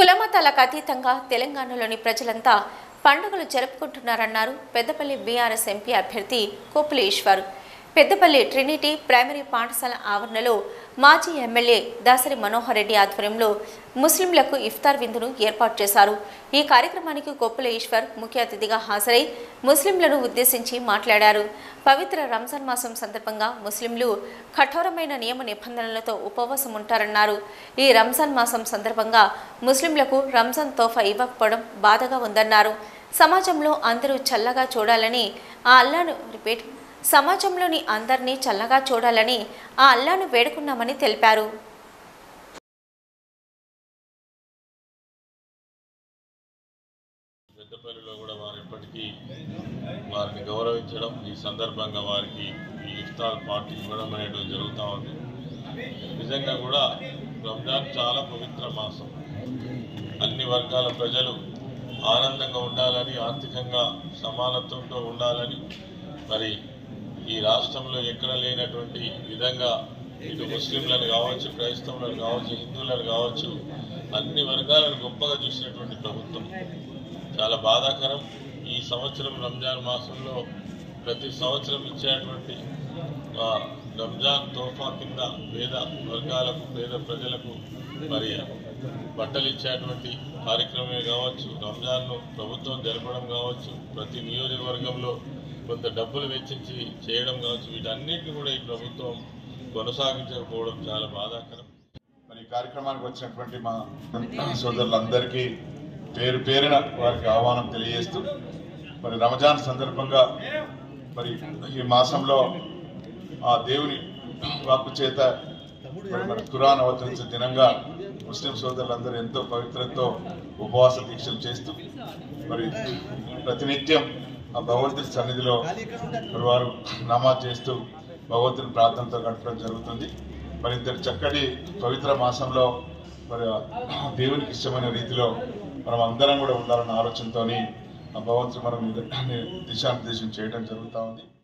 కులమతాలకు అతీతంగా తెలంగాణలోని ప్రజలంతా పండుగలు జరుపుకుంటున్నారన్నారు పెద్దపల్లి బీఆర్ఎస్ ఎంపీ అభ్యర్థి కొప్పుల ఈశ్వర్. పెద్దపల్లి ట్రినిటీ ప్రైమరీ పాఠశాల ఆవరణలో మాజీ ఎమ్మెల్యే దాసరి మనోహర్ రెడ్డి ఆధ్వర్యంలో ముస్లింలకు ఇఫ్తార్ విందును ఏర్పాటు చేశారు. ఈ కార్యక్రమానికి కొప్పుల ఈశ్వర్ ముఖ్య అతిథిగా హాజరై ముస్లింలను ఉద్దేశించి మాట్లాడారు. పవిత్ర రంజాన్ మాసం సందర్భంగా ముస్లింలు కఠోరమైన నియమ నిబంధనలతో ఉపవాసం ఉంటారన్నారు. ఈ రంజాన్ మాసం సందర్భంగా ముస్లింలకు రంజాన్ తోఫా ఇవ్వకపోవడం బాధగా ఉందన్నారు. సమాజంలో అందరూ చల్లగా చూడాలని సమాజంలోని అందరినీ చల్లగా చూడాలని ఆ అల్లాను వేడుకున్నామని తెలిపారు. పెద్దపల్లిలో కూడా వారు ఎప్పటికీ వారిని గౌరవించడం, ఈ సందర్భంగా వారికి ఈ ఇఫ్తార్ పార్టీ ఇవ్వడం అనేది జరుగుతూ ఉంది. నిజంగా కూడా రంజాన్ చాలా పవిత్ర మాసం. అన్ని వర్గాల ప్రజలు ఆనందంగా ఉండాలని, ఆర్థికంగా సమానత్వంతో ఉండాలని, మరి ఈ రాష్ట్రంలో ఎక్కడ లేనటువంటి విధంగా ఇటు ముస్లింలను కావచ్చు, క్రైస్తవులను కావచ్చు, హిందువులను కావచ్చు, అన్ని వర్గాలను గొప్పగా చూసినటువంటి ప్రభుత్వం. చాలా బాధాకరం. ఈ సంవత్సరం రంజాన్ మాసంలో ప్రతి సంవత్సరం ఇచ్చేటువంటి రంజాన్ తోఫా కింద పేద వర్గాలకు, పేద ప్రజలకు మరి బట్టలు ఇచ్చేటువంటి కార్యక్రమమే కావచ్చు, రంజాన్ను ప్రభుత్వం జరపడం కావచ్చు, ప్రతి నియోజకవర్గంలో కొంత డబ్బులు వెచ్చించి చేయడం కావచ్చు, వీటన్నిటిని కూడా ఈ ప్రభుత్వం కొనసాగించకపోవడం చాలా బాధాకరం. మరి ఈ కార్యక్రమానికి వచ్చినటువంటి మా సోదరులందరికీ పేరు పేరున వారికి ఆహ్వానం తెలియజేస్తూ, మరి రంజాన్ సందర్భంగా మరి ఈ మాసంలో ఆ దేవుని వాక్కు చేత మరి ఖురాన్ అవతరించే దినంగా ముస్లిం సోదరులందరూ ఎంతో పవిత్రతతో ఉపవాస దీక్షలు చేస్తూ మరి ప్రతినిత్యం ఆ భగవంతుడి సన్నిధిలో మరి వారు నమాజ్ చేస్తూ భగవంతుని ప్రార్థనతో గడపడం జరుగుతుంది. మరి ఇంతటి చక్కటి పవిత్ర మాసంలో మరి దేవునికి ఇష్టమైన రీతిలో మనం అందరం కూడా ఉండాలన్న ఆలోచనతో ఆ భగవంతుడు మనం దిశానిర్దేశం చేయడం జరుగుతూ ఉంది.